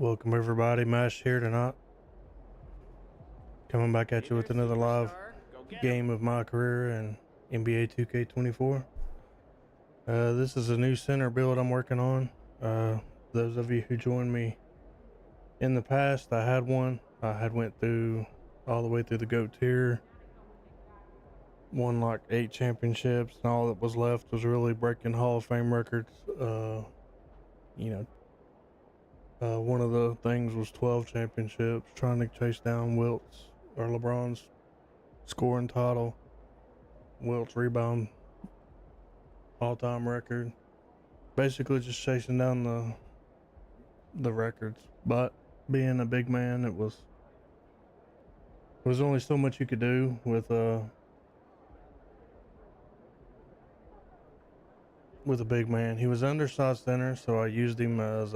Welcome everybody, Mash here tonight. Coming back at you with another live game of my career in NBA 2K24. This is a new center build I'm working on. Those of you who joined me in the past, I had one. I had went through all the way through the GOAT tier, won like 8 championships, and all that was left was really breaking Hall of Fame records. You know, one of the things was 12 championships, trying to chase down Wilt's or LeBron's scoring title, Wilt's rebound all-time record. Basically, just chasing down the records. But being a big man, it was only so much you could do with a big man. He was undersized center, so I used him as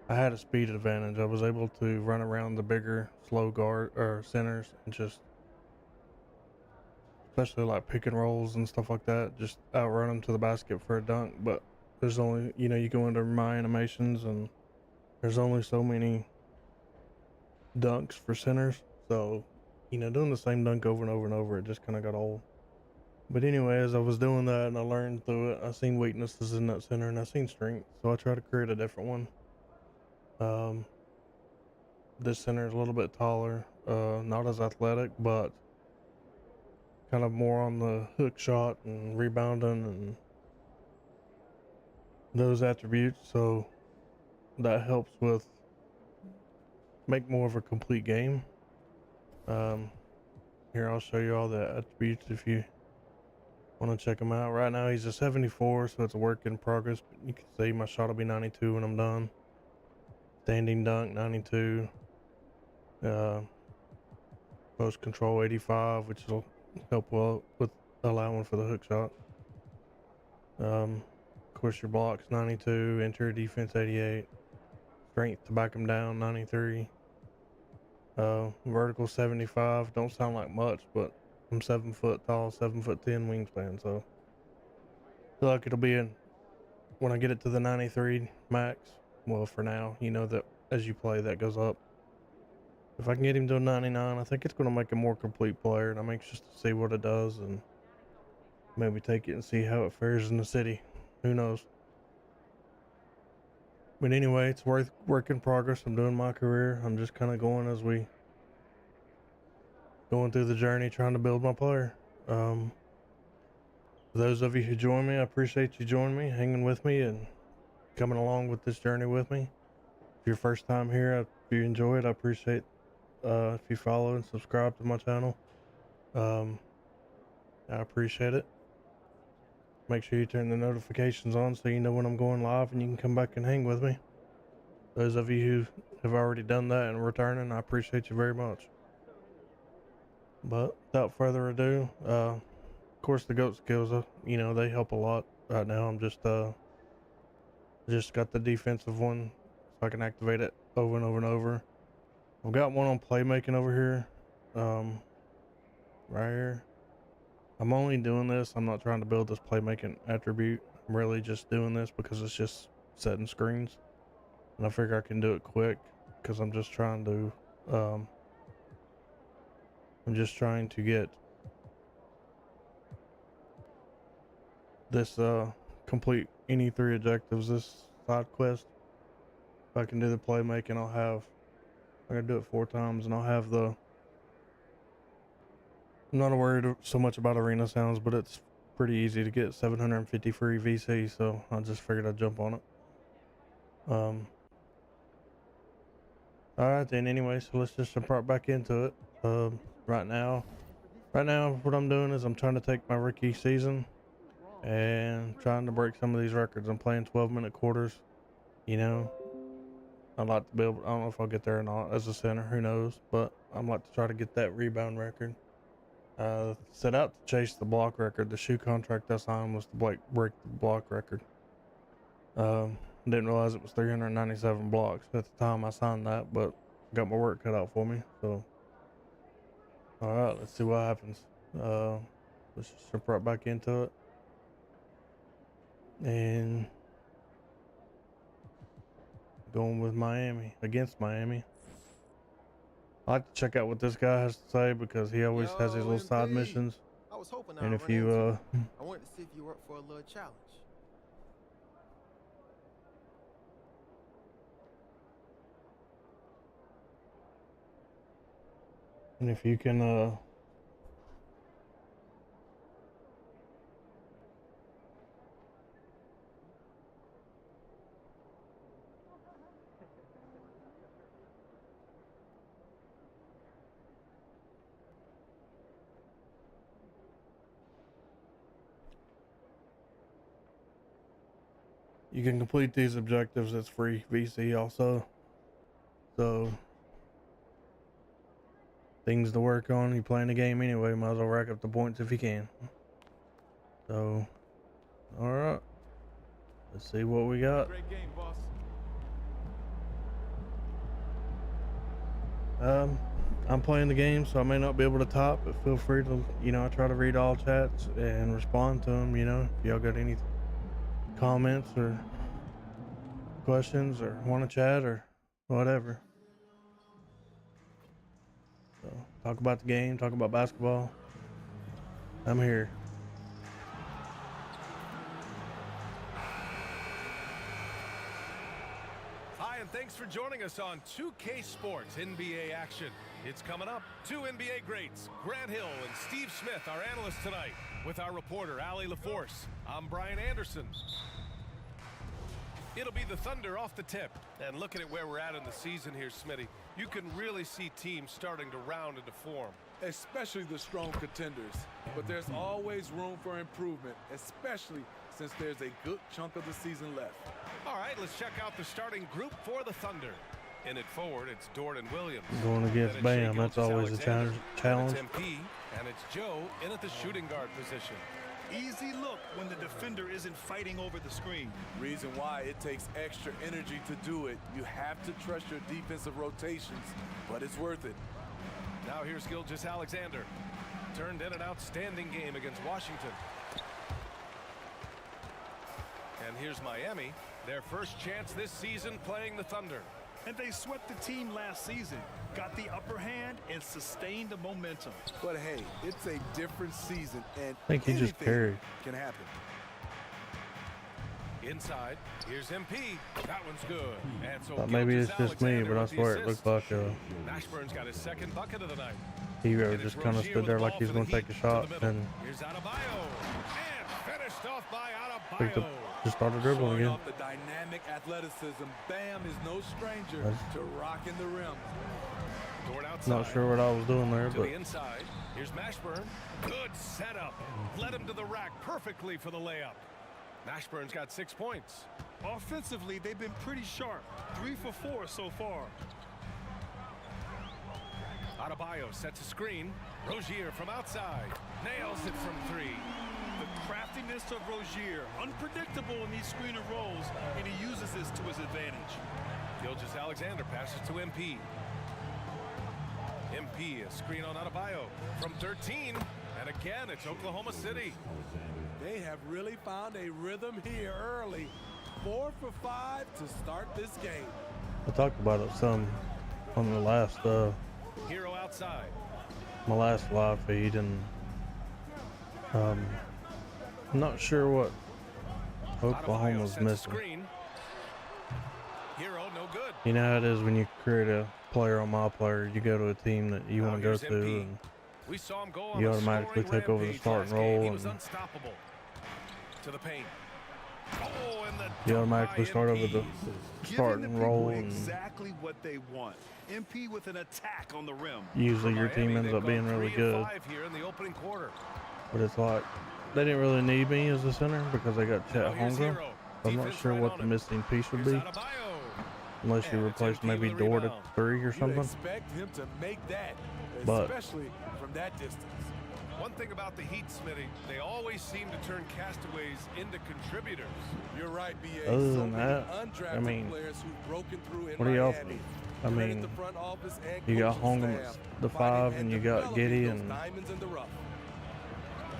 I had a speed advantage. I was able to run around the bigger, slow guard or centers and just, especially like pick and rolls and stuff like that, just outrun them to the basket for a dunk. But there's only, you go into my animations and there's only so many dunks for centers. So, doing the same dunk over and over and over, it just kind of got old. But anyway, as I was doing that and I learned through it, I seen weaknesses in that center and I seen strengths. So I tried to create a different one. This center is a little bit taller, not as athletic, but kind of more on the hook shot and rebounding and those attributes. So that helps with make more of a complete game. Here, I'll show you all the attributes if you want to check them out. Right now he's a 74, so it's a work in progress, but you can see my shot will be 92 when I'm done. Standing dunk 92, post control 85, which will help well with allowing for the hook shot. Of course, your blocks 92, interior defense 88, strength to back him down 93, vertical 75. Don't sound like much, but I'm 7 foot tall, 7'10" wingspan, so I feel like it'll be in when I get it to the 93 max. Well, for now, that as you play, that goes up. If I can get him to a 99, I think it's going to make a more complete player, and I'm anxious to see what it does and maybe take it and see how it fares in the city. Who knows? But anyway, it's work in progress. I'm doing my career. I'm just kind of going as we going through the journey, trying to build my player. For those of you who join me, I appreciate you joining me, hanging with me, and coming along with this journey with me. If your first time here, if you enjoy it, I appreciate if you follow and subscribe to my channel. I appreciate it. Make sure you turn the notifications on so you know when I'm going live and you can come back and hang with me. Those of you who have already done that and returning, I appreciate you very much. But without further ado, of course the GOAT skills, they help a lot. Right now I'm just got the defensive one so I can activate it over and over and over. I've got one on playmaking over here, right here. I'm only doing this, I'm not trying to build this playmaking attribute. I'm really just doing this because it's just setting screens. And I figure I can do it quick because I'm just trying to get this complete any 3 objectives, this side quest. If I can do the playmaking, I gotta do it 4 times and I'll have I'm not worried so much about arena sounds, but it's pretty easy to get 750 free VC, so I just figured I'd jump on it. Alright then, anyway, so let's just jump right back into it. Right now what I'm doing is I'm trying to take my rookie season and trying to break some of these records. I'm playing 12-minute quarters. I'd like to be able, I don't know if I'll get there or not as a center, who knows, but I'd like to try to get that rebound record. Set out to chase the block record. The shoe contract I signed was to break the block record. Didn't realize it was 397 blocks at the time I signed that, but got my work cut out for me. So, all right, let's see what happens. Let's just jump right back into it. And going with Miami, against Miami. I like to check out what this guy has to say because he always has his little side missions. I was hoping And I'd if run into you, I wanted to see if you were up for a little challenge. and if you can, you can complete these objectives. It's free VC also. So things to work on. You playing the game anyway, might as well rack up the points if you can. So, all right, let's see what we got. Great game, boss. I'm playing the game, so I may not be able to top, but feel free to, I try to read all chats and respond to them. If y'all got any comments or questions or want to chat or whatever. So talk about the game, talk about basketball. I'm here. Hi, and thanks for joining us on 2K Sports NBA action. It's coming up. Two NBA greats, Grant Hill and Steve Smith, our analysts tonight, with our reporter, Allie LaForce. I'm Brian Anderson. It'll be the Thunder off the tip. And looking at where we're at in the season here, Smitty, you can really see teams starting to round into form. Especially the strong contenders. But there's always room for improvement, especially since there's a good chunk of the season left. All right, let's check out the starting group for the Thunder. In it forward, it's Dort and Williams. Going against Bam, that's always a challenge. It's MP, and it's Joe in at the shooting guard position. Easy look when the defender isn't fighting over the screen. Reason why it takes extra energy to do it. You have to trust your defensive rotations, but it's worth it. Now here's Gilgeous-Alexander. Turned in an outstanding game against Washington. And here's Miami, their first chance this season playing the Thunder. And they swept the team last season, got the upper hand, and sustained the momentum. But hey, it's a different season, and I think he just carried. Can happen. Inside, here's MP. That one's good. And so Maybe it's just me, but I swear it looked like Mashburn's got his second bucket of the night. he just kind of stood there like he was going to take a shot and here's Adebayo. And finished off by Adebayo. just started dribbling Showing again. off the dynamic athleticism, Bam is no stranger to rocking the rim. Dort outside. Not sure what I was doing there, To but the inside. Here's Mashburn. Good setup. Led him to the rack perfectly for the layup. Mashburn's got 6 points. Offensively, they've been pretty sharp. 3 for 4 so far. Adebayo sets a screen. Rozier from outside. Nails it from 3. The craftiness of Rozier, unpredictable in these screen and rolls, and he uses this to his advantage. Gilgeous-Alexander passes to MP. MP, a screen on Adebayo from 13. And again, it's Oklahoma City. They have really found a rhythm here early. 4 for 5 to start this game. I talked about it some on the last Hero outside. my last live feed, and I'm not sure what Oklahoma's missing. Screen. Hero, no good. You know how it is when you create a player on my player, you go to a team that you want to go to, and We saw him go on you a automatically scoring take over the rampage start and last game. roll, He was and unstoppable. To the paint. Oh, and the you dunk automatically by start over the Giving start the and people roll, and exactly what they want. MP with an attack on the rim. usually your team Miami, ends up they've being gone really 3 and good. 5 here in the opening quarter. But it's like they didn't really need me as a center because they got Now Chet here's Holmgren. Hero. I'm not Defense sure right what on the him. missing piece would Here's be, Adebayo. unless you And it's replace MP maybe with the Dort at rebound. 3 or You something. expect him to make that, But- especially from that distance. One thing about the Heat, Smitty, they always seem to turn castaways into contributors. You're right, BA. Other So than many that, undrafted I mean, players who've broken through in what do y'all Miami. think? I Credit mean, the front office and you got coaching Holmgren staff, at the finding 5, and you got developing Giddey, those and diamonds in the rough.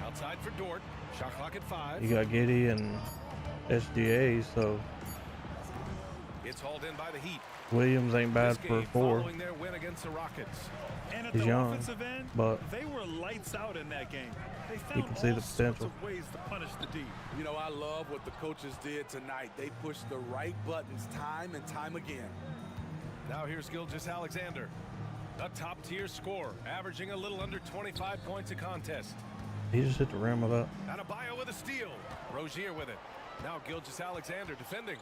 Outside for Dort. Shot clock at 5. you got Giddey and SGA, so It's hauled in by the Heat. Williams ain't bad This for game 4. following their win against the Rockets. And at He's the young, offensive end, but they were lights out in that game. They found can see all the sorts potential. of ways to punish the D. You know, I love what the coaches did tonight. They pushed the right buttons time and time again. Now here's Gilgeous-Alexander, a top-tier scorer, averaging a little under 25 points a contest. he just hit the rim with that. Adebayo with a steal. Rozier with it. Now Gilgeous-Alexander defending.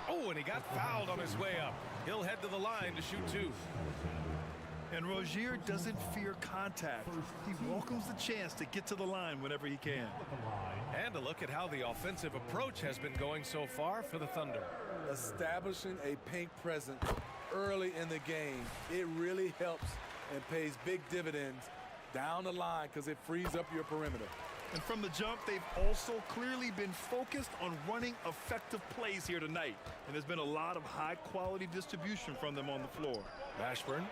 Oh, and he got fouled on his way up. He'll head to the line to shoot 2. And Rozier doesn't fear contact. He welcomes the chance to get to the line whenever he can. And a look at how the offensive approach has been going so far for the Thunder. Establishing a paint presence early in the game, it really helps and pays big dividends down the line because it frees up your perimeter. And from the jump, they've also clearly been focused on running effective plays here tonight. And there's been a lot of high-quality distribution from them on the floor. Mashburn,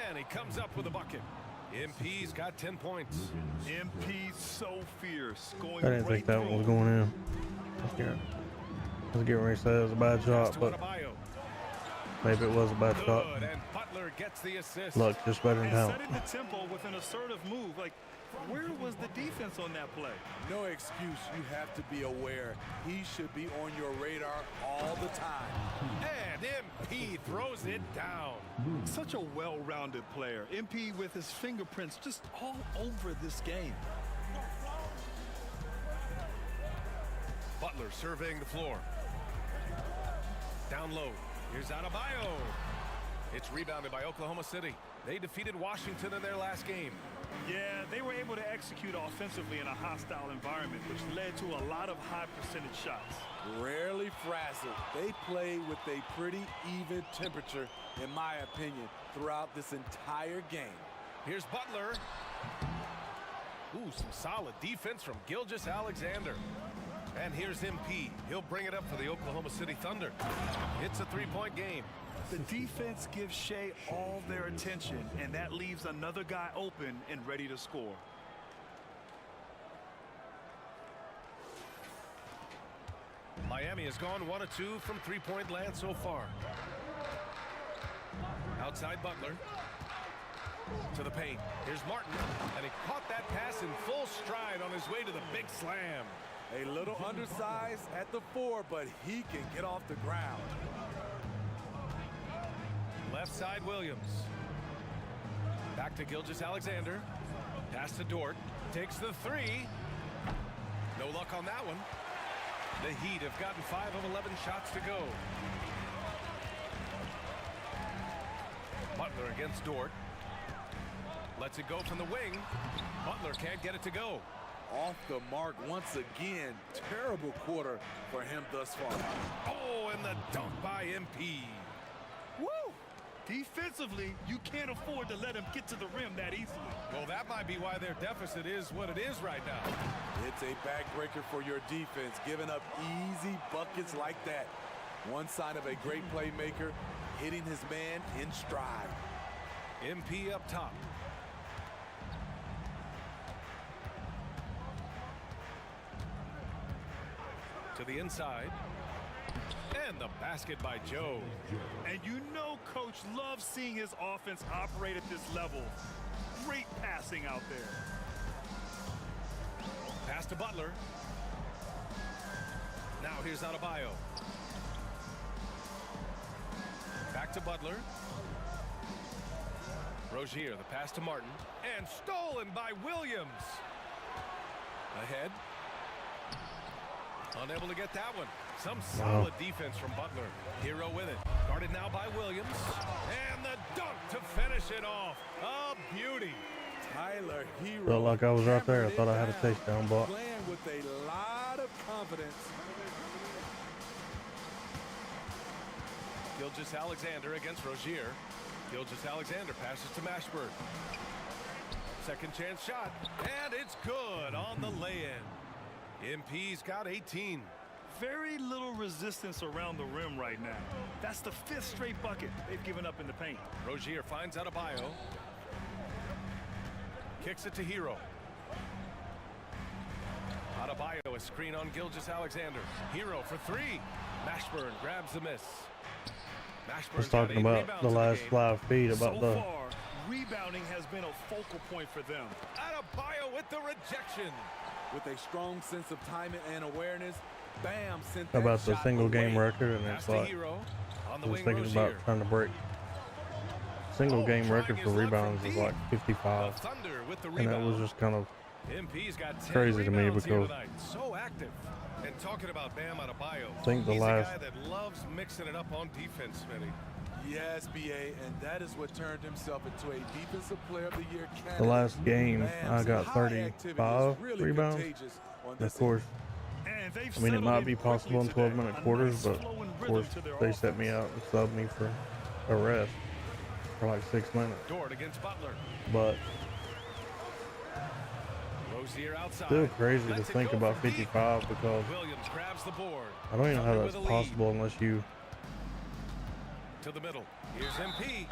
and he comes up with a bucket. MP's got 10 points. MP so fierce, going I didn't right think that one was through. going in. I was getting ready to say it was a bad Pass shot, to but Adebayo. maybe it was a bad shot. Good, and Butler gets the assist. Look, just better than And talent. setting the tempo with an assertive move. Like, where was the defense on that play? No excuse. You have to be aware. He should be on your radar all the time. And MP throws it down. Such a well-rounded player. MP with his fingerprints just all over this game. Butler surveying the floor. Down low. Here's Adebayo. It's rebounded by Oklahoma City. They defeated Washington in their last game. Yeah, they were able to execute offensively in a hostile environment, which led to a lot of high percentage shots. Rarely frazzled. They play with a pretty even temperature, in my opinion, throughout this entire game. Here's Butler. Ooh, some solid defense from Gilgeous-Alexander. And here's MP. He'll bring it up for the Oklahoma City Thunder. It's a 3-point game. The defense gives Shea all their attention, and that leaves another guy open and ready to score. Miami has gone 1 of 2 from 3-point land so far. Outside Butler. To the paint. Here's Martin. And he caught that pass in full stride on his way to the big slam. A little undersized at the 4, but he can get off the ground. Left side Williams. Back to Gilgeous-Alexander. Pass to Dort. Takes the 3. No luck on that one. The Heat have gotten 5 of 11 shots to go. Butler against Dort. Lets it go from the wing. Butler can't get it to go. Off the mark once again. Terrible quarter for him thus far. Oh, and the dunk by MP. Woo! Defensively, you can't afford to let him get to the rim that easily. Well, that might be why their deficit is what it is right now. It's a backbreaker for your defense, giving up easy buckets like that. One sign of a great playmaker, hitting his man in stride. MP up top. To the inside. And the basket by Joe. And you know Coach loves seeing his offense operate at this level. Great passing out there. Pass to Butler. Now here's Adebayo. Back to Butler. Rozier, the pass to Martin. And stolen by Williams. Ahead. Unable to get that one. Some solid defense from Butler. Hero with it. Guarded now by Williams. And the dunk to finish it off. A beauty. Tyler Hero. Felt like I was right there. I hammered thought it I had a down, takedown block. Playing with a lot of confidence. Gilgeous-Alexander against Rozier. Gilgeous-Alexander passes to Mashburn. Second chance shot. And it's good on the lay-in. MP's got 18. Very little resistance around the rim right now. That's the 5th straight bucket they've given up in the paint. Rozier finds Adebayo. Kicks it to Hero. Adebayo, a screen on Gilgeous-Alexander. Hero for 3. Mashburn grabs the miss. I was Mashburn's got talking 8 about rebounds the in last game. live feed about So the far, rebounding has been a focal point for them. Adebayo with the rejection. With a strong sense of timing and awareness, Bam sent that about the shot single game away. record, and Pass it's to like Hero. On the I was wing, thinking Rozier. about trying to break single game trying record his for luck from rebounds is deep. like 55, The Thunder with the and that rebound. was just kind of MP's got 10 crazy to me rebounds here because tonight. So active. And talking about Bam Adebayo, I think the he's last- a guy that loves mixing it up on defense, Smitty. Yes, BA, and that is what turned himself into a Defensive Player of the Year candidate. the last game Bam's I got high 35 activity is really rebounds. contagious on And this of course, And they've I mean, it settled might in be possible in quickly today. 12-minute A quarters, nice but flowing of rhythm course to their they set me offense. out and subbed me for a rest for like 6 minutes. Dort against Butler. But Rozier outside. still crazy to Lets it think go about from deep. 55 because Williams grabs the board. I don't even know how Thunder that's with a lead. possible unless you To the middle. Here's MP.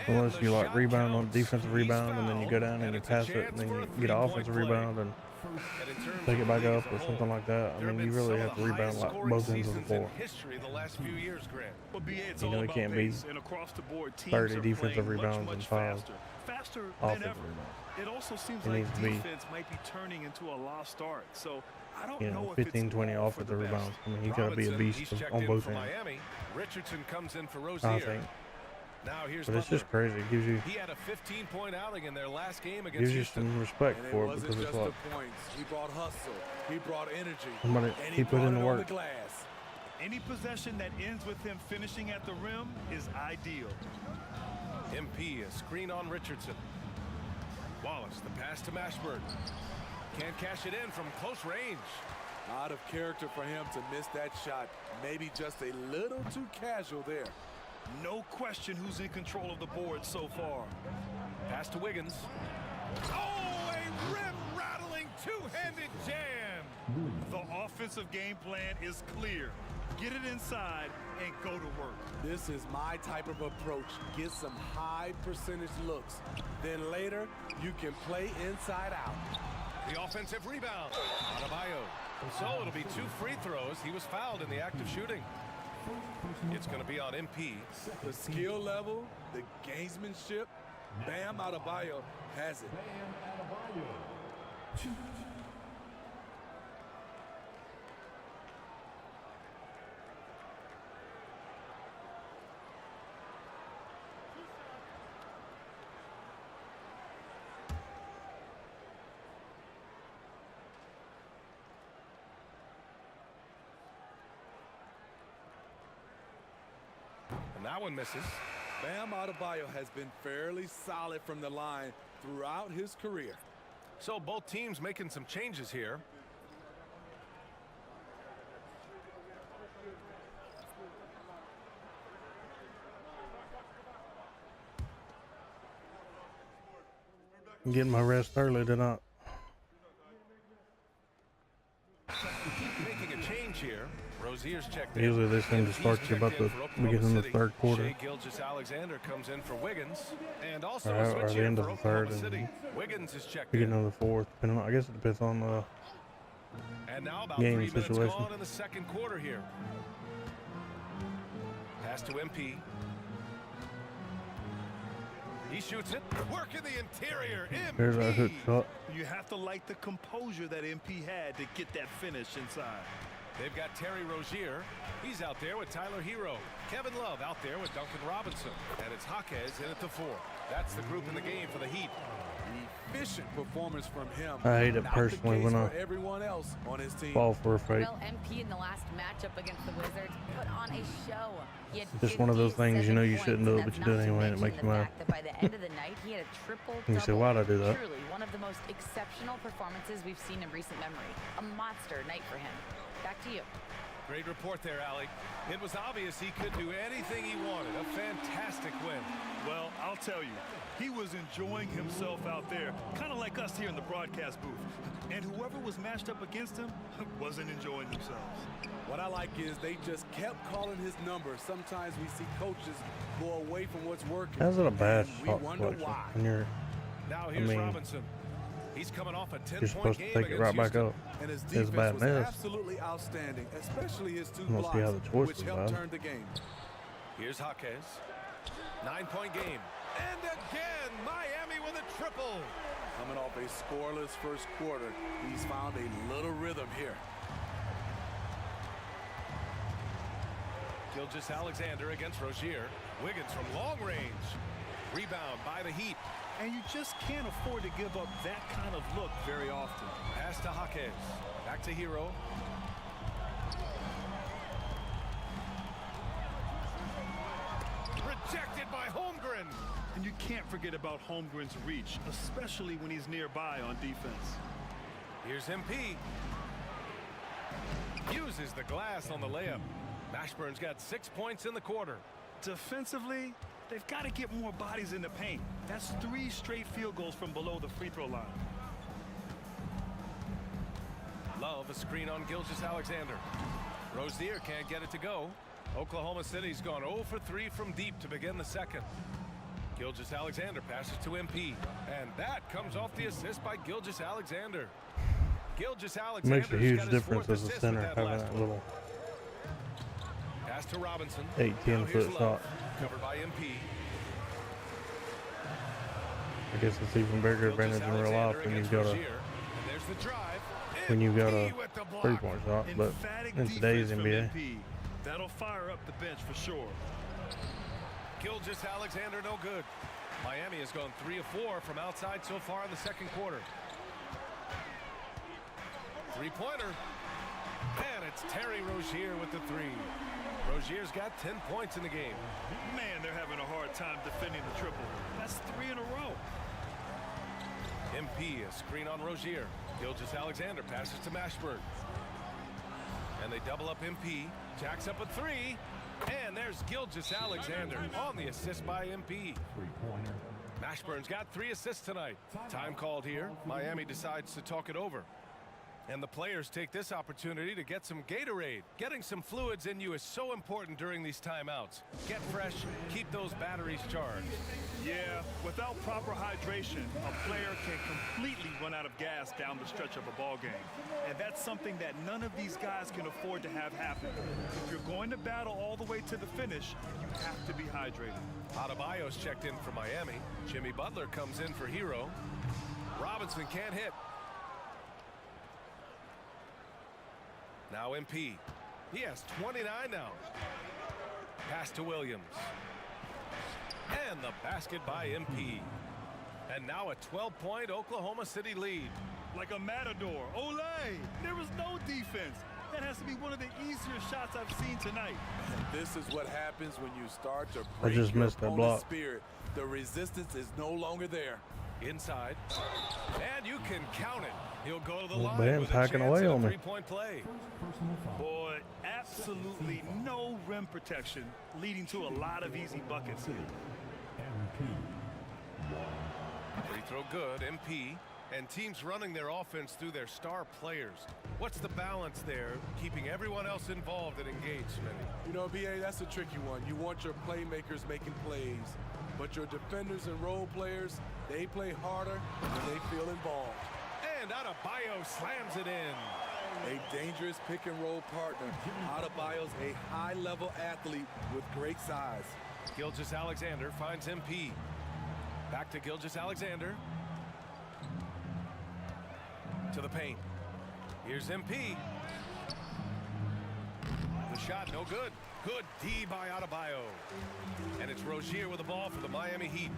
unless And you the like shot rebound on counts. defensive He's rebound and then you go fouled, down and you it's a pass it chance and then for a you get an three-point offensive play. rebound and And in terms take of it back the league up as a or something whole, like that. I there mean, have you been really some have of to the rebound highest like scoring both ends of the seasons in floor. history the last few years, Grant. Well, BA, it's You know, all it about can't be pace, and across the board, teams 30 are defensive playing rebounds much and 5 faster than offensive ever. rebounds. It also seems It like needs to be, defense might be turning into a lost start. So I don't you know know, if 15, it's 20 all for the offensive best. rebounds. I mean, you got to be a Robinson, beast he's checked on in both for ends, Miami. Richardson comes in for I Rozier. think. Now here's But it's Butler. just crazy. It gives you He had a 15-point outing in their last game against gives you Houston. some respect And it for it wasn't because it's just like the points. He brought hustle. He brought energy. somebody And he put brought in the it on work. the glass. Any possession that ends with him finishing at the rim is ideal. MP, a screen on Richardson. Wallace, the pass to Mashburn. Can't cash it in from close range. Out of character for him to miss that shot. Maybe just a little too casual there. No question who's in control of the board so far. Pass to Wiggins. Oh, a rim-rattling two-handed jam. The offensive game plan is clear. Get it inside and go to work. This is my type of approach. Get some high percentage looks. Then later, you can play inside out. The offensive rebound. Adebayo. So it'll be 2 free throws. He was fouled in the act of shooting. It's going to be on MP. The skill level, the gamesmanship, Bam Adebayo has it. And that one misses. Bam Adebayo has been fairly solid from the line throughout his career. So both teams making some changes here. I'm getting my rest early tonight. Making a change here. Rozier's checked in. Usually they seem to MP's start you about checked in the for Oklahoma beginning of the City. third quarter. Shai Gilgeous-Alexander comes in for Wiggins. And also Or a switch the here end for of the third Oklahoma and City. Wiggins is checked beginning in. of the fourth. Depending on, I guess it depends on the And now about game 3 minutes situation. gone in the second quarter here. Pass to MP. He shoots it. Work in the interior. MP. there's our hook shot. You have to like the composure that MP had to get that finish inside. They've got Terry Rozier. He's out there with Tyler Hero. Kevin Love out there with Duncan Robinson. And it's Jaquez in at the 4. That's the group in the game for the Heat. Efficient performance from him. I hate it Not personally the when case I for everyone else on his team. fall for a fake. Well, MP in the last matchup against the Wizards put on a show. He had Just one of those things, you know you shouldn't do it, but you do it anyway, and it makes you mad. By the end of the night, he had a triple-double. And you say, why'd I do that? Truly one of the most exceptional performances we've seen in recent memory. A monster night for him. Back to you. Great report there, Allie. It was obvious he could do anything he wanted. A fantastic win. Well, I'll tell you, he was enjoying himself out there, kind of like us here in the broadcast booth. And whoever was matched up against him wasn't enjoying themselves. What I like is they just kept calling his number. Sometimes we see coaches go away from what's working. How's it a bad and we shot wonder selection why. when you're Now here's mean, Robinson. He's coming off a 10-point You're supposed to game take it right against back Houston. up. And his It's a defense bad was miss. absolutely outstanding, especially his 2 I don't see how blocks, the choice which was helped bad. turn the game. Here's Jaquez. 9-point game. And again, Miami with a triple. Coming off a scoreless first quarter, he's found a little rhythm here. Gilgeous-Alexander against Rozier. Wiggins from long range. Rebound by the Heat. And you just can't afford to give up that kind of look very often. Pass to Jaquez. Back to Hero. Rejected by Holmgren. And you can't forget about Holmgren's reach, especially when he's nearby on defense. Here's MP. Uses the glass on the layup. Mashburn's got 6 points in the quarter. Defensively, they've got to get more bodies in the paint. That's 3 straight field goals from below the free throw line. Love a screen on Gilgeous-Alexander. Rozier can't get it to go. Oklahoma City's gone 0 for 3 from deep to begin the second. Gilgeous-Alexander passes to MP. And that comes off the assist by Gilgeous-Alexander. Gilgeous-Alexander Makes a huge difference as a center having that little pass to Robinson. 8-10 foot shot. Covered by MP. I guess it's even bigger advantage in real life when you've got a a 3-point shot, but Emphatic in today's defense from NBA, MP. That'll fire up the bench for sure. Gilgeous-Alexander no good. Miami has gone 3 of 4 from outside so far in the second quarter. 3-pointer. And it's Terry Rozier with the 3. Rozier's got 10 points in the game. Man, they're having a hard time defending the triple. That's 3 in a row. MP, a screen on Rozier. Gilgeous-Alexander passes to Mashburn. And they double up MP. Jacks up a 3. And there's Gilgeous-Alexander on the assist by MP. Mashburn's got 3 assists tonight. Time called here. Miami decides to talk it over. And the players take this opportunity to get some Gatorade. Getting some fluids in you is so important during these timeouts. Get fresh, keep those batteries charged. Yeah, without proper hydration, a player can completely run out of gas down the stretch of a ball game. And that's something that none of these guys can afford to have happen. If you're going to battle all the way to the finish, you have to be hydrated. Adebayo's checked in for Miami. Jimmy Butler comes in for Hero. Robinson can't hit. Now MP. He has 29 now. Pass to Williams. And the basket by MP. And now a 12-point Oklahoma City lead. Like a matador. Olay! There was no defense. That has to be one of the easier shots I've seen tonight. And this is what happens when you start to I break just your missed that opponent's block. spirit. The resistance is no longer there. Inside. And you can count it. He'll go to the Well, line Bam's with a hacking chance away at a on me. 3-point play. Boy, absolutely no rim protection, leading to a lot of easy buckets here. Free throw good, MP. And teams running their offense through their star players. What's the balance there, keeping everyone else involved and engaged, Smitty? You know, BA, that's a tricky one. You want your playmakers making plays, but your defenders and role players, they play harder when they feel involved. And Adebayo slams it in. A dangerous pick-and-roll partner. Adebayo's a high-level athlete with great size. Gilgeous-Alexander finds MP. Back to Gilgeous-Alexander. To the paint. Here's MP. The shot no good. Good D by Adebayo. And it's Rozier with the ball for the Miami Heat.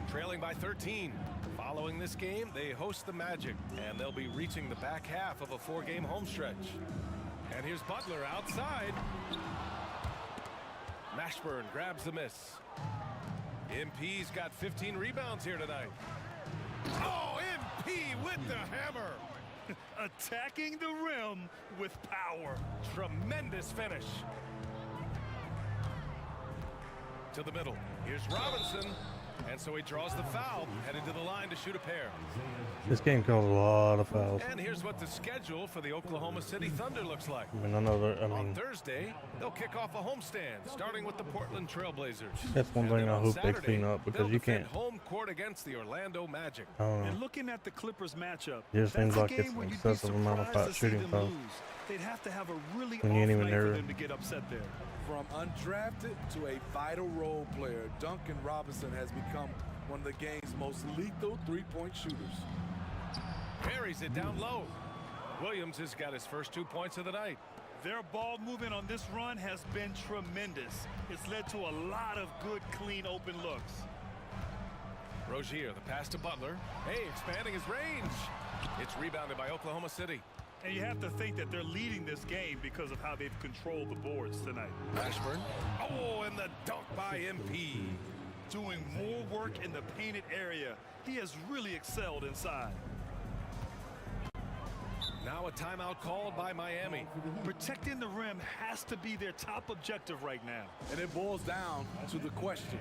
Trailing by 13. Following this game, they host the Magic, and they'll be reaching the back half of a 4-game homestretch. And here's Butler outside. Mashburn grabs the miss. MP's got 15 rebounds here tonight. Oh, MP with the hammer. Attacking the rim with power. Tremendous finish. To the middle. Here's Robinson. And so he draws the foul, headed to the line to shoot a pair. This game calls a lot of fouls. And here's what the schedule for the Oklahoma City Thunder looks like. I mean, I know that. I On mean, Thursday, they'll kick off a homestand, starting with the Portland Trailblazers. that's one And thing then I on hope they Saturday, clean up because they'll you defend can't. home court against the Orlando Magic. I don't And know. looking at the Clippers matchup, It just seems that's a like it's game an where you'd excessive be amount of surprised to see shooting them fouls. lose. They'd have to have a really When off you ain't night even for there. them to get upset there. From undrafted to a vital role player, Duncan Robinson has become one of the game's most lethal three-point shooters. Carries it down low. Williams has got his first 2 points of the night. Their ball movement on this run has been tremendous. It's led to a lot of good, clean, open looks. Rozier, the pass to Butler. Hey, expanding his range. It's rebounded by Oklahoma City. And you have to think that they're leading this game because of how they've controlled the boards tonight. Ashburn. Oh, and the dunk by MP. Doing more work in the painted area. He has really excelled inside. Now a timeout called by Miami. Protecting the rim has to be their top objective right now. And it boils down to the question.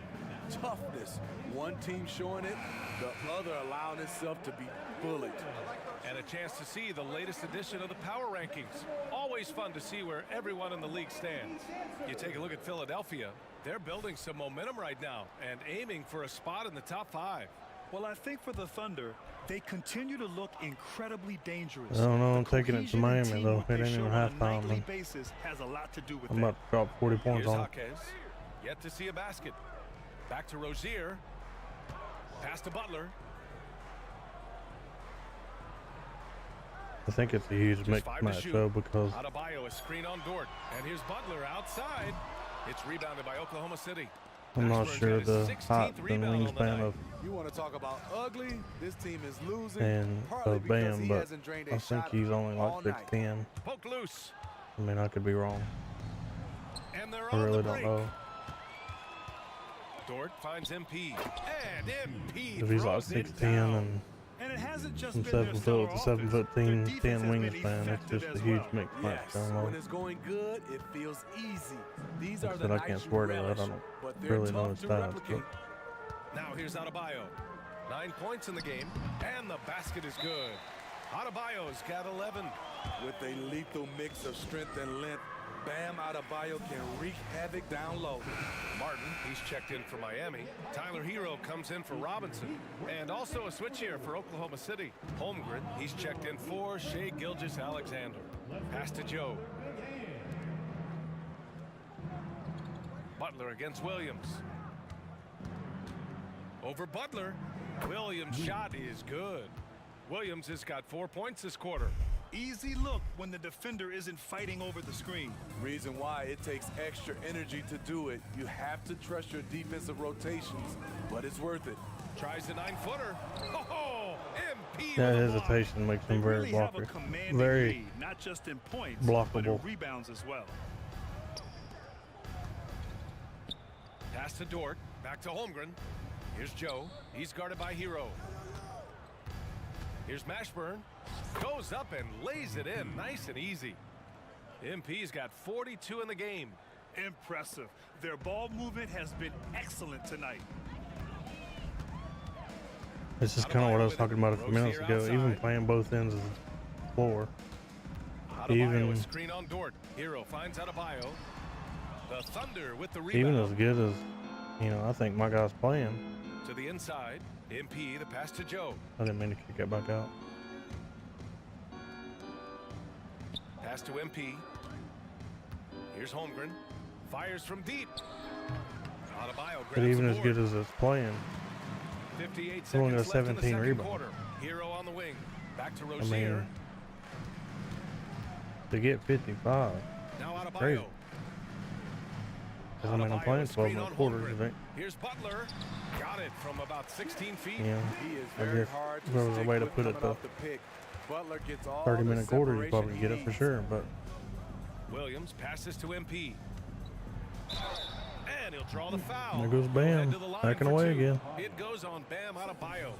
Toughness. One team showing it, the other allowing itself to be bullied. And a chance to see the latest edition of the power rankings. Always fun to see where everyone in the league stands. You take a look at Philadelphia. They're building some momentum right now and aiming for a spot in the top 5. Well, I think for the Thunder, they continue to look incredibly dangerous. I don't know, The I'm taking it to cohesion and Miami, though. teamwork It they ain't even show on a halftime, nightly man. basis has a lot to do with I'm that. about to drop 40 points Here's on him. Jaquez. Yet to see a basket. Back to Rozier. Pass to Butler. I think it's a huge Just 5 to match, shoot. though, because Adebayo, a screen on Dort. And here's Butler outside. It's rebounded by Oklahoma City. I'm not Ashburn's sure got his the 16th height and rebound on the wingspan night. of You want to talk about ugly? This team is losing. and partly of because Bam, he but hasn't drained a I think shot he's only all like night. 6'10". Poked loose. I mean, I could be wrong. And they're I on really the don't break. know. Dort finds MP. And MP If he's like throws it 6'10" down. and And it hasn't just some been their 7 stellar foot, 7 offense. foot Their 10 defense 10 has been wingspan. It's effective just a as huge well. mixed match Yes, down low. when it's going good, it feels easy. These Like are I the said, I nights can't you swear to that. I relish, don't but they're really know tough his to stats, replicate. Now here's Adebayo. 9 points in the game. And the basket is good. Adebayo's got 11. With a lethal mix of strength and length, Bam Adebayo can wreak havoc down low. Martin, he's checked in for Miami. Tyler Hero comes in for Robinson. And also a switch here for Oklahoma City. Holmgren, he's checked in for Shea Gilgeous-Alexander. Pass to Joe. Butler against Williams. Over Butler. Williams' shot is good. Williams has got 4 points this quarter. Easy look when the defender isn't fighting over the screen. Reason why it takes extra energy to do it. You have to trust your defensive rotations, but it's worth it. Tries the 9-footer. Oh, MP That with a block. hesitation makes They him very really have a blocker. commanding Very lead, not just in points, but in blockable. rebounds as well. Pass to Dort. Back to Holmgren. Here's Joe. He's guarded by Hero. Here's Mashburn. Goes up and lays it in. Nice and easy. MP's got 42 in the game. Impressive. Their ball movement has been excellent tonight. This is kind of what I was talking about a few minutes ago. Even playing both ends of the floor, Adebayo, Even- a screen on Dort. Hero finds Adebayo. The Thunder with the even rebound. as good as, I think my guy's playing. To the inside. MP, the pass to Joe. I didn't mean to kick it back out. Pass to MP. Here's Holmgren. Fires from deep. Adebayo grabs But even the as board. good as it's playing, 58 He only seconds got left in the 17 second rebounds. quarter. Hero on the wing. Back to I Rozier. mean, to get 55, Now Adebayo. crazy. Because, I'm Adebayo, playing a 12 screen minute on quarters. Holmgren. I think. Here's Butler. Got it from about 16 feet. Yeah. He is I very guess hard to there was a stick way to with put it coming to off the pick. Butler gets all 30-minute the quarters, you separation probably he get it for needs. sure. But Williams passes to MP. And he'll draw the foul. There goes Go ahead Bam, to the line backing for away two. again. It goes on Bam Adebayo.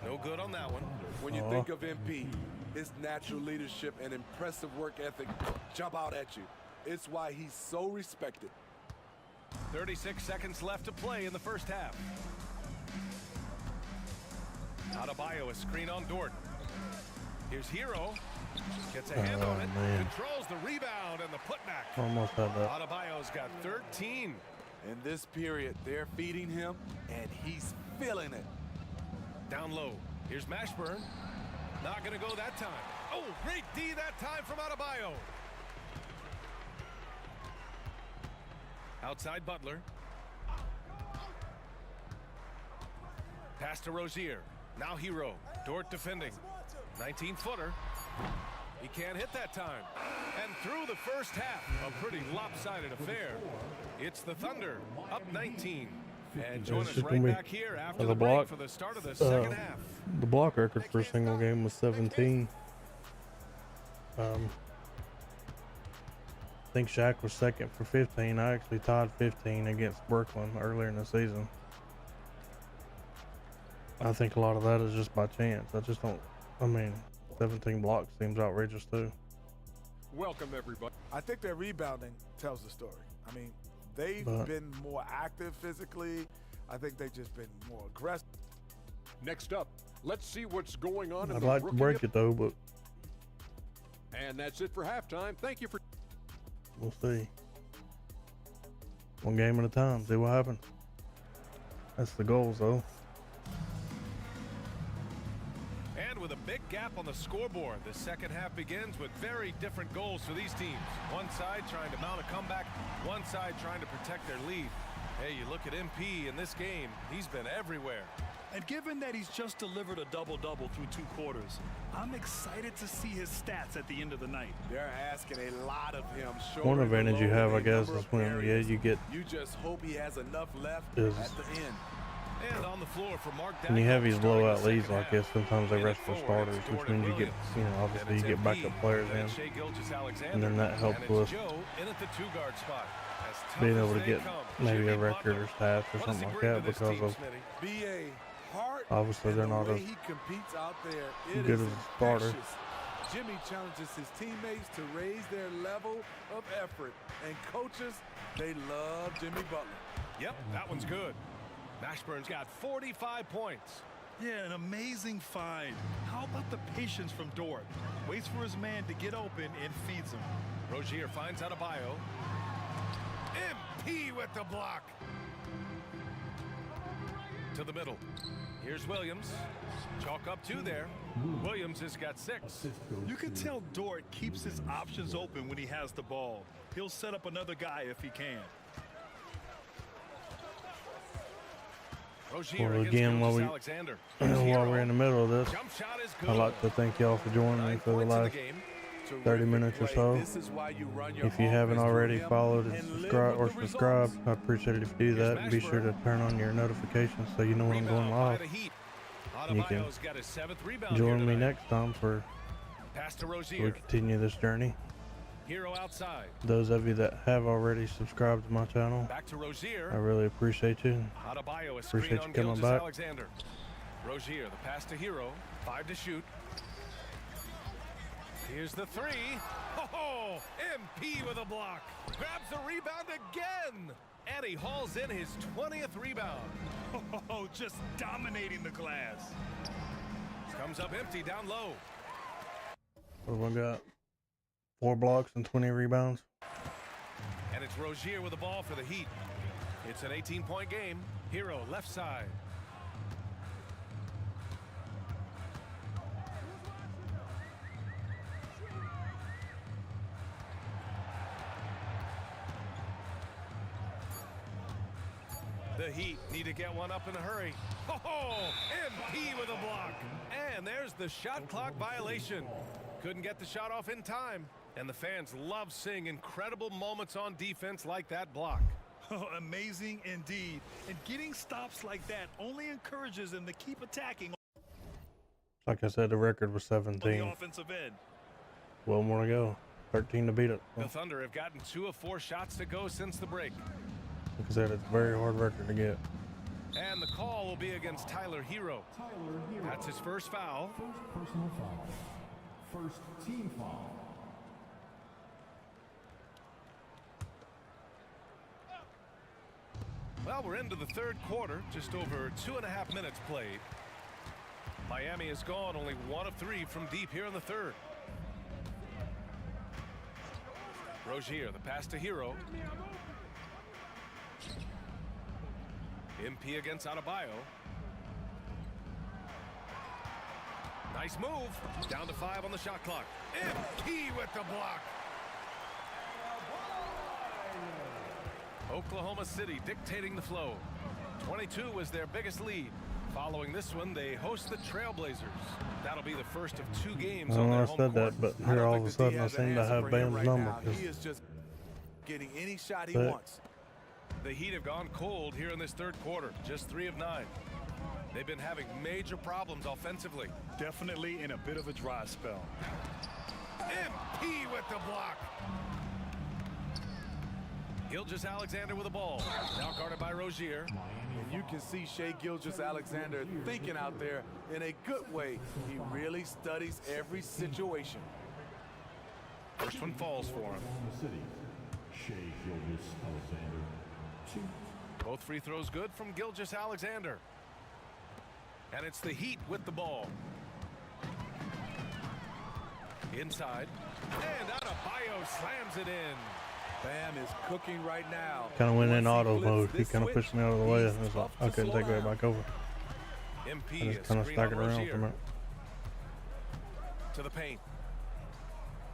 No good on that one. When you Aw. think of MP, his natural leadership and impressive work ethic jump out at you. It's why he's so respected. 36 seconds left to play in the first half. Adebayo, a screen on Dort. Here's Hero. Gets a hand on it. Man. Controls the rebound and the putback. Almost had that. Adebayo's got 13. In this period, they're feeding him, and he's feeling it. Down low. Here's Mashburn. Not going to go that time. Oh, great D that time from Adebayo. Outside Butler. Pass to Rozier. Now Hero. Dort defending. 19-footer. He can't hit that time. And through the first half, a pretty lopsided affair. It's the Thunder up 19. And join us right back here after the break for the start of the second half. The block record for a single game was 17. I think Shaq was second for 15. I actually tied 15 against Brooklyn earlier in the season. I think a lot of that is just by chance. I just don't, 17 blocks seems outrageous too. Welcome, everybody. I think their rebounding tells the story. I mean, they've been more active physically. I think they've just been more aggressive. Next up, let's see what's going on in I'd the like to rookie break it though, but And that's it for halftime. Thank you for... we'll see. One game at a time, see what happens. That's the goals though. And with a big gap on the scoreboard, the second half begins with very different goals for these teams. One side trying to mount a comeback, one side trying to protect their lead. Hey, you look at MP in this game, he's been everywhere. And given that he's just delivered a double-double through 2 quarters, I'm excited to see his stats at the end of the night. They're asking a lot of him. One advantage you have, I guess, is when you get You just hope he has enough left is at the end. And on the floor for Mark when you have these starting the blowout leads second like half. this, sometimes they In rest at for forward, starters, it's which Gordon means you get, Williams. obviously Then you get it's backup MP, players then in, it's Shai Gilgeous-Alexander, and then that helps and it's with Joe in at the 2-guard spot. As tough being as able to they get come, maybe Jimmy a record Butler. or stats or What does something he like bring that to this because team, of Smitty? B.A. Hart. obviously and they're the not way as he competes out there, good as a starter. infectious. Jimmy challenges his teammates to raise their level of effort, and coaches, they love Jimmy Butler. Yep, that one's good. Mashburn's got 45 points. Yeah, an amazing find. How about the patience from Dort? Waits for his man to get open and feeds him. Rozier finds Adebayo. MP with the block. To the middle. Here's Williams. Chalk up 2 there. Williams has got 6. You can tell Dort keeps his options open when he has the ball. He'll set up another guy if he can. Rozier Well, against again, while Gilgeous-Alexander. we're in the middle of this, Jump shot is good. I'd like to thank y'all for joining me 9 for the points in last game. 30 minutes or so. This is why you run your If you haven't offense through already him followed and and live subscribed with the results. I'd appreciate it if you do that. And be sure to turn on your notifications so you know when I'm going Rebound by live. the Heat. You can Adebayo's got his 7th rebound here Join me tonight. next time for Pass to we Rozier. continue this journey. Hero outside. Those of you that have already subscribed to my channel, Back to Rozier. I really appreciate you. Adebayo, a screen Appreciate on you coming back. Gilgeous-Alexander. Rozier, the pass to Hero. 5 to shoot. Here's the 3. Oh, MP with a block. Grabs the rebound again. And he hauls in his 20th rebound. Oh, just dominating the glass. Comes up empty down low. What have I got? 4 blocks and 20 rebounds. And it's Rozier with the ball for the Heat. It's an 18-point game. Hero left side. The Heat need to get one up in a hurry. Oh, MP with a block. And there's the shot clock violation. Couldn't get the shot off in time. And the fans love seeing incredible moments on defense like that block. Oh, amazing indeed. And getting stops like that only encourages them to keep attacking Like I said, the record was on the 17. offensive end. Well, more to go. 13 to beat it. The Thunder have gotten 2 of 4 shots to go since the break. Like I said, it's a very hard record to get. And the call will be against Tyler Hero. That's his first foul. First personal foul. First team foul. Well, we're into the third quarter, just over 2.5 minutes played. Miami has gone only 1 of 3 from deep here in the third. Rozier, the pass to Hero. MP against Adebayo. Nice move. Down to 5 on the shot clock. MP with the block. Oklahoma City dictating the flow. 22 was their biggest lead. Following this one, they host the Trailblazers. That'll be the first of 2 games I don't on know their I home said court. that, but I here don't all think of a the D sudden I has an seem to answer have for him Bam's right number. now. 'Cause He is just getting any shot he But- wants. The Heat have gone cold here in this third quarter, just 3 of 9. They've been having major problems offensively. Definitely in a bit of a dry spell. MP with the block. Gilgeous-Alexander with the ball. Now guarded by Rozier. And you can see Shai Gilgeous-Alexander thinking out there in a good way. He really studies every situation. First one falls for him. Oklahoma City, Shai Gilgeous-Alexander. 2. Both free throws good from Gilgeous-Alexander. And it's the Heat with the ball. Inside. And Adebayo slams it in. Bam is cooking right now. kind of went in Once he auto flips mode. He this kind of switch, pushed me out of the way, he's and I was like, tough to I couldn't slow take it down. back over. MP I is just kind of screen stuck on it around Rozier. for a minute. To the paint.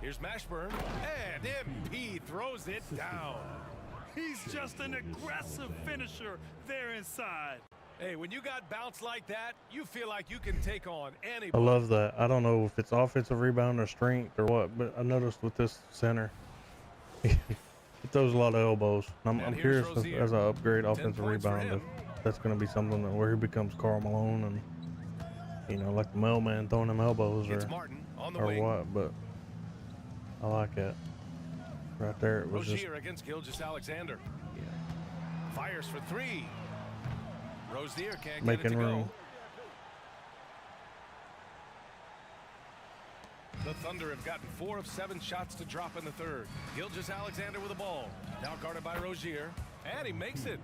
Here's Mashburn. And MP throws it down. He's just an aggressive finisher there inside. Hey, when you got bounce like that, you feel like you can take on I anybody. love that. I don't know if it's offensive rebound or strength or what, but I noticed with this center, he throws a lot of elbows. I'm And here's curious if, Rozier. as I upgrade 10 offensive points for rebound, him. if that's going to be something that where he becomes Karl Malone and, you know, like the mailman throwing them elbows It's or Martin on the or wing. what. But I like it. Right there, it was just Rozier against Gilgeous-Alexander. Fires for 3. Rozier can't get it making to room. go. The Thunder have gotten 4 of 7 shots to drop in the third. Gilgeous-Alexander with the ball. Now guarded by Rozier. And he makes it.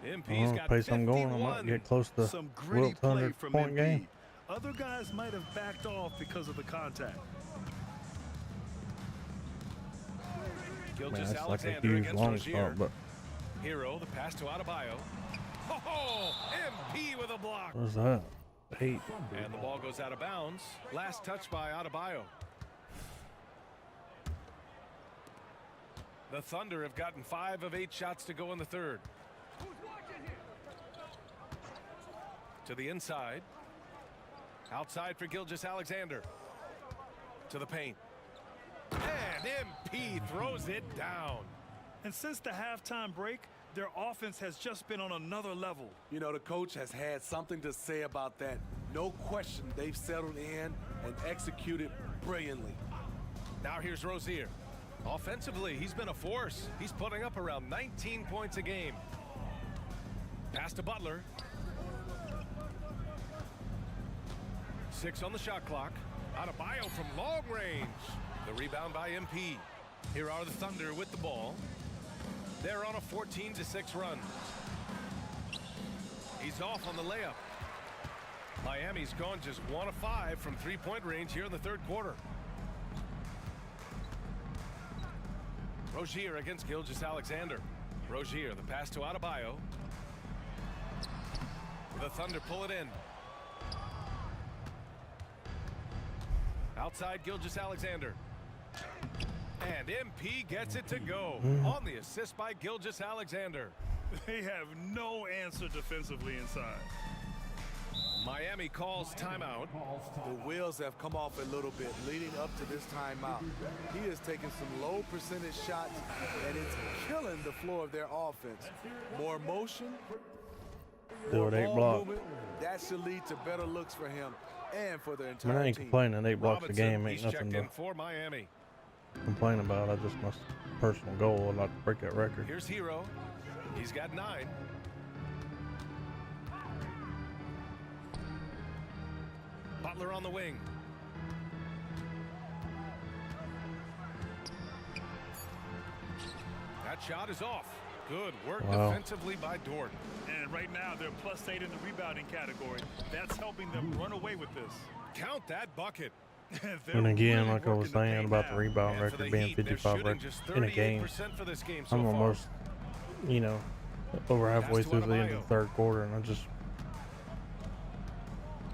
MP's got Pace I'm 51. going. I might get close to Some gritty Wilt's play 100 from point Embiid. game. Other guys might have backed off because of the contact. Man, that's like a Gilgeous-Alexander huge against long Rozier. start, but Hero, the pass to Adebayo. Oh, MP with a block. what was that? 8. And the ball goes out of bounds. Last touch by Adebayo. The Thunder have gotten 5 of 8 shots to go in the third. To the inside. Outside for Gilgeous-Alexander. To the paint. And MP throws it down. And since the halftime break, their offense has just been on another level. You know, the coach has had something to say about that. No question, they've settled in and executed brilliantly. Now here's Rozier. Offensively, he's been a force. He's putting up around 19 points a game. Pass to Butler. 6 on the shot clock. Adebayo from long range. The rebound by MP. Here are the Thunder with the ball. They're on a 14-6 run. He's off on the layup. Miami's gone just 1 of 5 from 3-point range here in the third quarter. Rozier against Gilgeous-Alexander. Rozier, the pass to Adebayo. The Thunder pull it in. Outside Gilgeous-Alexander. And MP gets it to go on the assist by Gilgeous-Alexander. They have no answer defensively inside. Miami calls timeout. The wheels have come off a little bit leading up to this timeout. He is taking some low percentage shots, and it's killing the floor of their offense. More motion, Do more it 8 ball block. movement, that should lead to better looks for him and for the I entire mean, I ain't team. complaining. 8 blocks a Robinson, game ain't he's nothing checked to in for Miami. complain about. I just my personal goal. I'd like to break that record. Here's Hero. He's got 9. Butler on the wing. That shot is off. Good work Wow. defensively by Dort. And right now, they're +8 in the rebounding category. That's helping them run away with this. Count that bucket. They're And again, really like I was working the saying paint about the now. rebound And for the record being Heat, they're 55 shooting just in a game, 38% for this game so I'm far. almost, you know, over halfway Pass to through the end of Adebayo. the third quarter, and I just,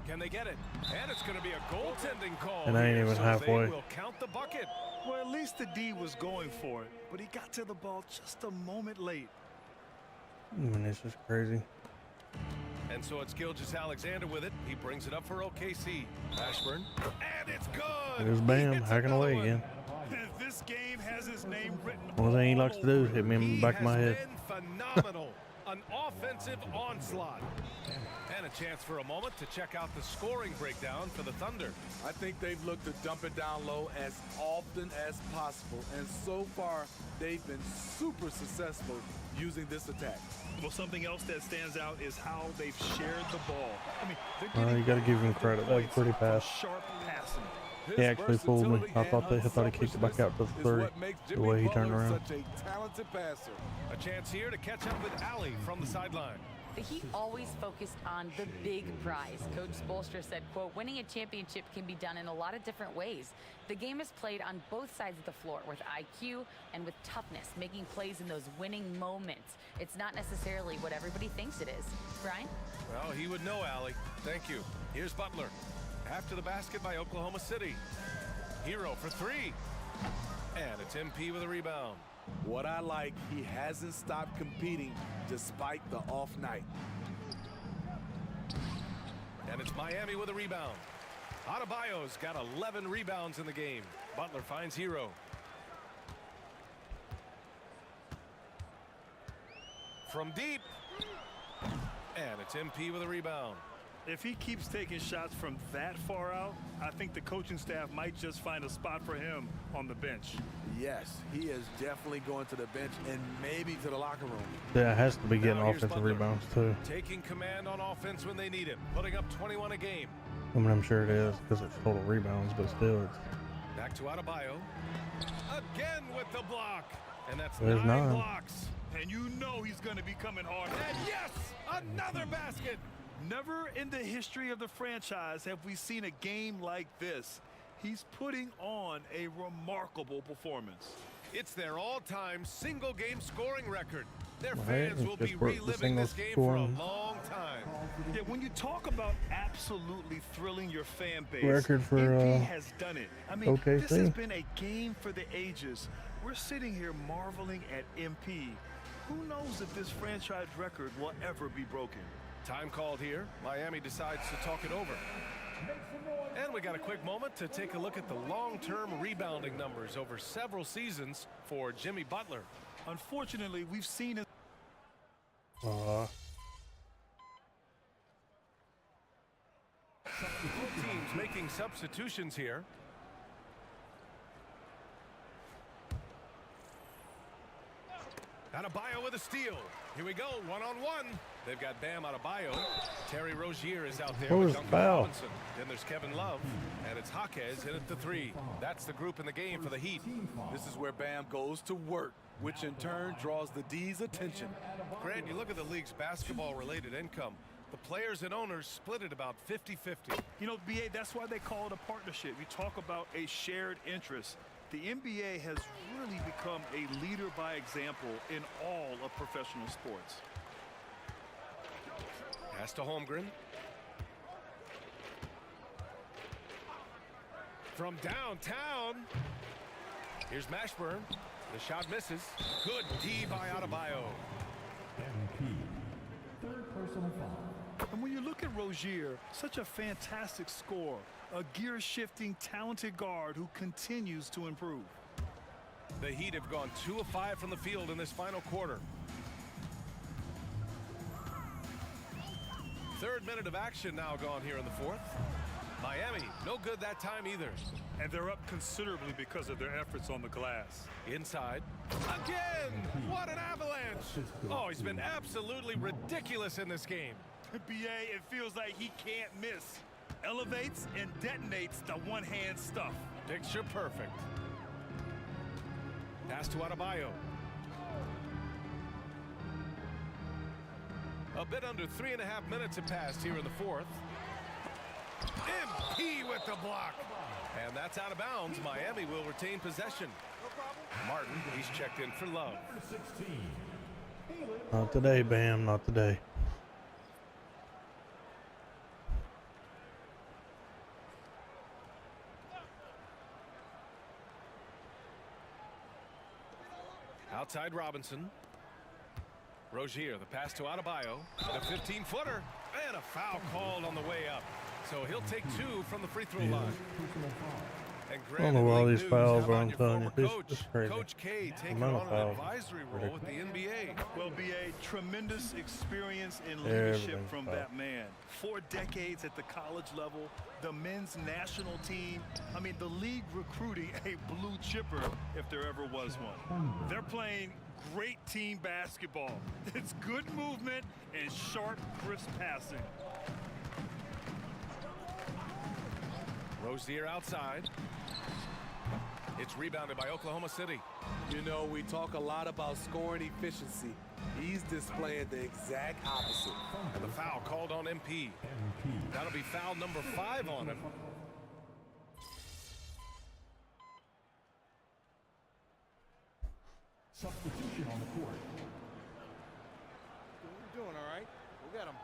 Can they get it? And it's going to be a goaltending call. And I ain't here, even so halfway. They will count the bucket. Well, at least the D was going for it, but he got to the ball just a moment late. I mean, it's just crazy. And so it's Gilgeous-Alexander with it. He brings it up for OKC. Ashburn. And it's good. There's He Bam hits hacking another away one. again. This game has his name written Only thing he all likes to do is over hit me in He the back of my has head. been phenomenal. An offensive onslaught. And a chance for a moment to check out the scoring breakdown for the Thunder. I think they've looked to dump it down low as often as possible, and so far they've been super successful using this attack. Well, something else that stands out is how they've shared the ball. I mean, they're Well, getting you gotta give him positive credit. That was points pretty from fast. Sharp passing. He actually fooled me. I thought he kicked it back out to the 30, the way he turned around. Such a talented passer. A chance here to catch up with Allie from the sideline. The Heat always focused on the big prize. Coach Spoelstra said, quote, winning a championship can be done in a lot of different ways. The game is played on both sides of the floor with IQ and with toughness, making plays in those winning moments. It's not necessarily what everybody thinks it is. Brian? Well, he would know, Allie. Thank you. Here's Butler. After the basket by Oklahoma City. Hero for three. And it's MP with a rebound. What I like, he hasn't stopped competing despite the off night. And it's Miami with a rebound. Adebayo's got 11 rebounds in the game. Butler finds Hero. From deep. And it's MP with a rebound. If he keeps taking shots from that far out, I think the coaching staff might just find a spot for him on the bench. Yes, he is definitely going to the bench and maybe to the locker room. Yeah, it has to be getting Now here's offensive Butler. rebounds too. Taking command on offense when they need it. Putting up 21 a game. I mean, I'm sure it is because it's total rebounds, but still, it's Back to Adebayo. Again with the block. And that's There's 9 9. blocks. And you know he's going to be coming hard. And yes, another basket. Never in the history of the franchise have we seen a game like this. He's putting on a remarkable performance. It's their all-time single-game scoring record. Their Right, fans it's will be just worth the reliving this single game for a scoring. long time. Yeah, when you talk about absolutely thrilling your fan base, Record for, MP has done it. I mean, this has OKC. been a game for the ages. We're sitting here marveling at MP. Who knows if this franchise record will ever be broken? Time called here. Miami decides to talk it over. And we got a quick moment to take a look at the long-term rebounding numbers over several seasons for Jimmy Butler. Unfortunately, we've seen it. Both teams making substitutions here. Adebayo with a steal. Here we go, one-on-one. They've got Bam Adebayo. Terry Rozier is out there What with was Duncan foul? Robinson. Then there's Kevin Love, and it's Jaquez in at the three. That's the group in the game for the Heat. This is where Bam goes to work, which in turn draws the D's attention. Grant, you look at the league's basketball-related income. The players and owners split it about 50-50. You know, BA, that's why they call it a partnership. You talk about a shared interest. The NBA has really become a leader by example in all of professional sports. Pass to Holmgren. From downtown. Here's Mashburn. The shot misses. Good D by Adebayo. MP. Third personal foul. And when you look at Rozier, such a fantastic scorer, a gear-shifting, talented guard who continues to improve. The Heat have gone 2 of 5 from the field in this final quarter. Third minute of action now gone here in the fourth. Miami, no good that time either. And they're up considerably because of their efforts on the glass. Inside. Again! What an avalanche! Oh, he's been absolutely ridiculous in this game. BA, it feels like he can't miss. Elevates and detonates the one-hand stuff. Picture perfect. Pass to Adebayo. A bit under 3.5 minutes have passed here in the fourth. MP with the block. And that's out of bounds. Miami will retain possession. Martin, he's checked in for Love. Not today, Bam, not today. Outside Robinson. Rozier, the pass to Adebayo. The 15-footer. And a foul called on the way up. So he'll take 2 from the free throw line. And I don't know why all these fouls how are about on your Tony. former This coach, is crazy. Coach K taking amount on of an fouls. advisory role with the NBA. Well, BA, tremendous experience in Everything's leadership from foul. that man. 4 decades at the college level, the men's national team. I mean, the league recruiting a blue chipper if there ever was one. They're playing great team basketball. It's good movement and sharp, crisp passing. Rozier outside. It's rebounded by Oklahoma City. You know, we talk a lot about scoring efficiency. He's displaying the exact opposite. And the foul called on MP. That'll be foul number 5 on him. Substitution on the court. We're doing all right. We got him.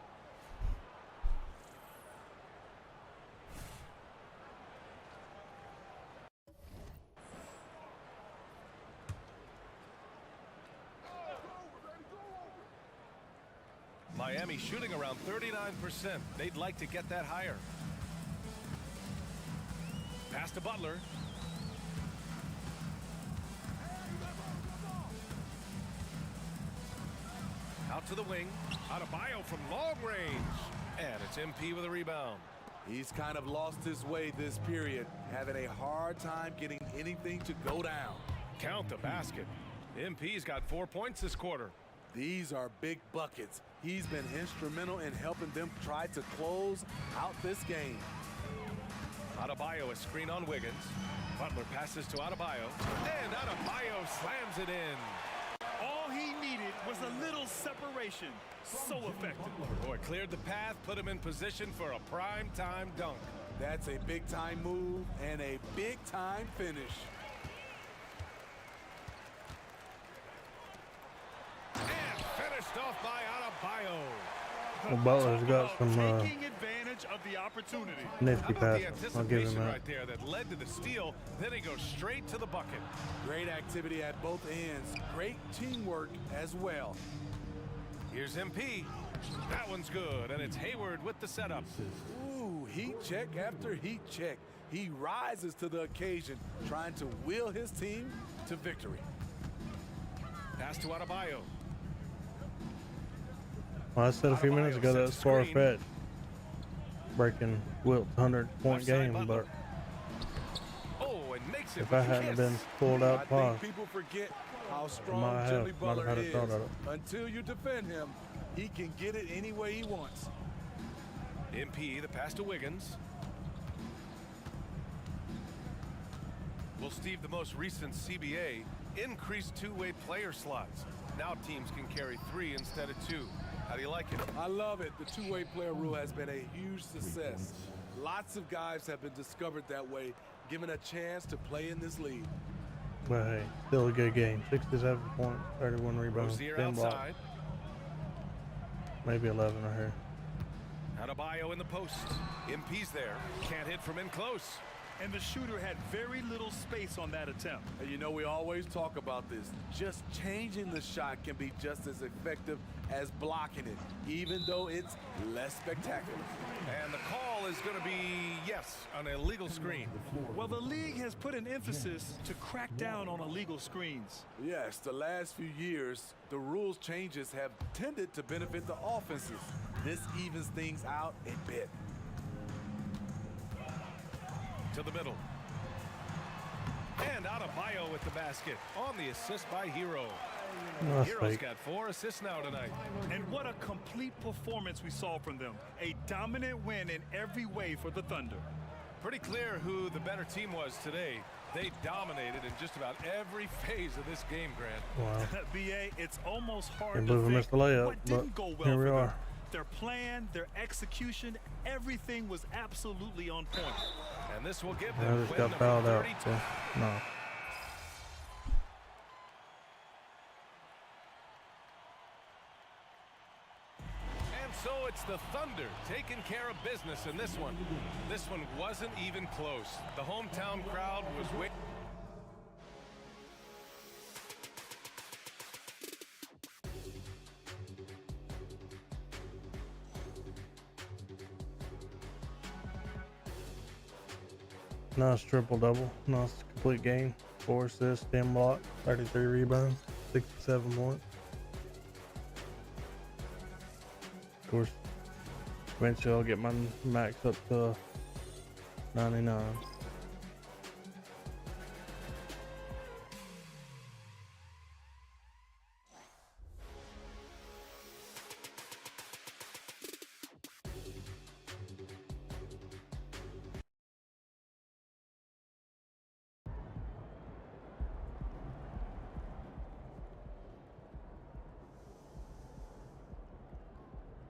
Miami shooting around 39%. They'd like to get that higher. Pass to Butler. Out to the wing. Adebayo from long range. And it's MP with a rebound. He's kind of lost his way this period, having a hard time getting anything to go down. Count the basket. MP's got 4 points this quarter. These are big buckets. He's been instrumental in helping them try to close out this game. Adebayo a screen on Wiggins. Butler passes to Adebayo. And Adebayo slams it in. All he needed was a little separation. So effective. Boy, cleared the path, put him in position for a prime-time dunk. That's a big-time move and a big-time finish. And finished off by Adebayo. Well, Butler's Talk got about some taking advantage of the opportunity. How nifty about the passes. I'll give him anticipation that. right there that led to the steal? Then he goes straight to the bucket. Great activity at both ends. Great teamwork as well. Here's MP. That one's good, and it's Hayward with the setup. Ooh, heat check after heat check. He rises to the occasion, trying to will his team to victory. Pass to Adebayo. Well, I said a few minutes ago that's far-fetched. Breaking Wilt's 100-point Left side game, Butler. but Oh, and makes it if I with a hadn't kiss. been pulled I out past, think people forget how might strong have Jimmy Butler had a is. shot at it. Until you defend him, he can get it any way he wants. MP, the pass to Wiggins. Well, Steve, the most recent CBA increased two-way player slots. Now teams can carry 3 instead of 2. How do you like it? I love it. The two-way player rule has been a huge success. Lots of guys have been discovered that way, given a chance to play in this league. but hey, still a good game. 67 points, 31 rebounds, Rozier 10 blocks, outside. maybe 11 or here. Adebayo in the post. MP's there. Can't hit from in close. And the shooter had very little space on that attempt. And you know, we always talk about this. Just changing the shot can be just as effective as blocking it, even though it's less spectacular. And the call is going to be, yes, an illegal screen. Well, the league has put an emphasis to crack down on illegal screens. Yes, the last few years, the rules changes have tended to benefit the offenses. This evens things out a bit. To the middle. And Adebayo with the basket on the assist by Hero. No, that's Hero's fake. got 4 assists now tonight. And what a complete performance we saw from them. A dominant win in every way for the Thunder. Pretty clear who the better team was today. They dominated in just about every phase of this game, Grant. Wow. BA, it's almost hard Can't to believe I think missed the layup, what didn't go but well here we for them. are. Their plan, their execution, everything was absolutely on point. And this will give I them just win got number fouled out. 32. So, no. And so it's the Thunder taking care of business in this one. This one wasn't even close. The hometown crowd was waiting. Nice triple double. Nice complete game. 4 assists, 10 blocks, 33 rebounds, 67 points. Of course, eventually I'll get my max up to 99.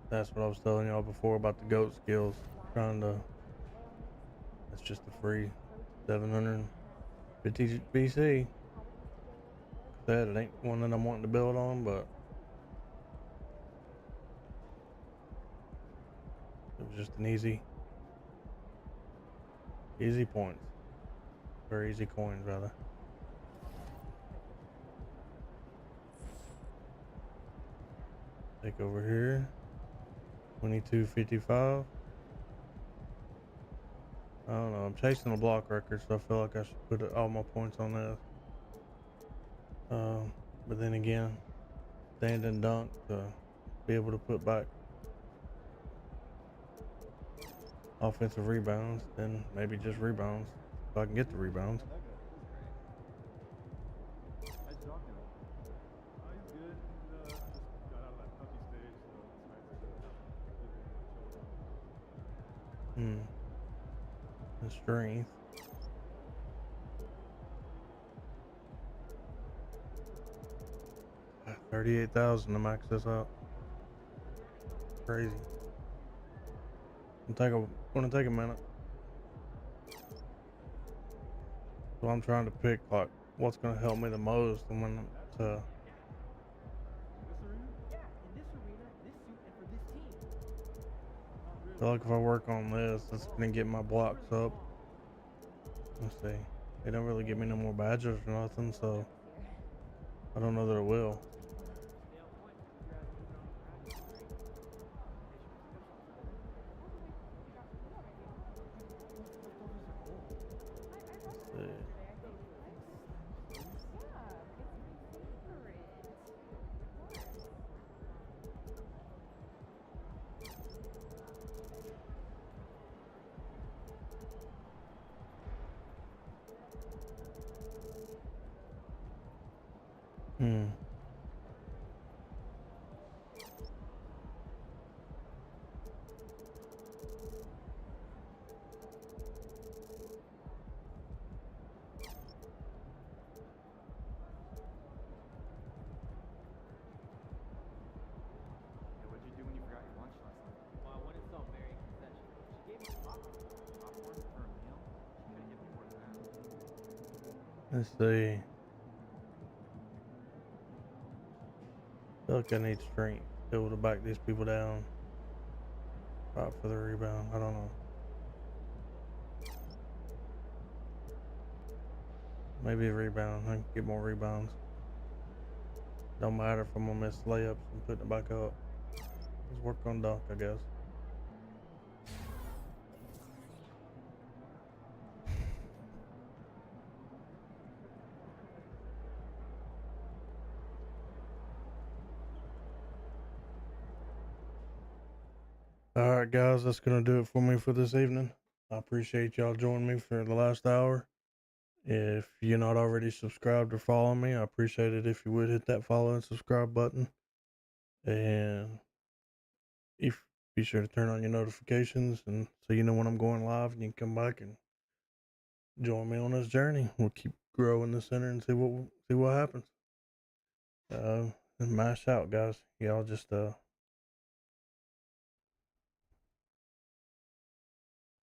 That's what I was telling y'all before about the GOAT skills. It's just a free 750 BC. Said it ain't one that I'm wanting to build on, but it was just an easy points. Or easy coins, rather. Take over here. 22.55. I don't know. I'm chasing a block record, so I feel like I should put all my points on this. But then again, stand and dunk to be able to put back offensive rebounds, then maybe just rebounds if I can get the rebounds. The strength. $38,000 to max this out. Crazy. Gonna take a minute. So I'm trying to pick like what's gonna help me the most and when to. I feel like if I work on this, it's gonna get my blocks up. Let's see. They don't really give me no more badges or nothing, so I don't know that it will. Let's see. Let's see. I feel like I need strength to be able to back these people down. Fight for the rebound. I don't know. Maybe a rebound. I can get more rebounds. Don't matter if I'm gonna miss layups and putting it back up. Just work on dunk, I guess. Alright guys, that's gonna do it for me for this evening. I appreciate y'all joining me for the last hour. If you're not already subscribed or following me, I appreciate it if you would hit that follow and subscribe button. And be sure to turn on your notifications and so you know when I'm going live and you can come back and join me on this journey. We'll keep growing the center and see what happens. And mash out, guys. Y'all just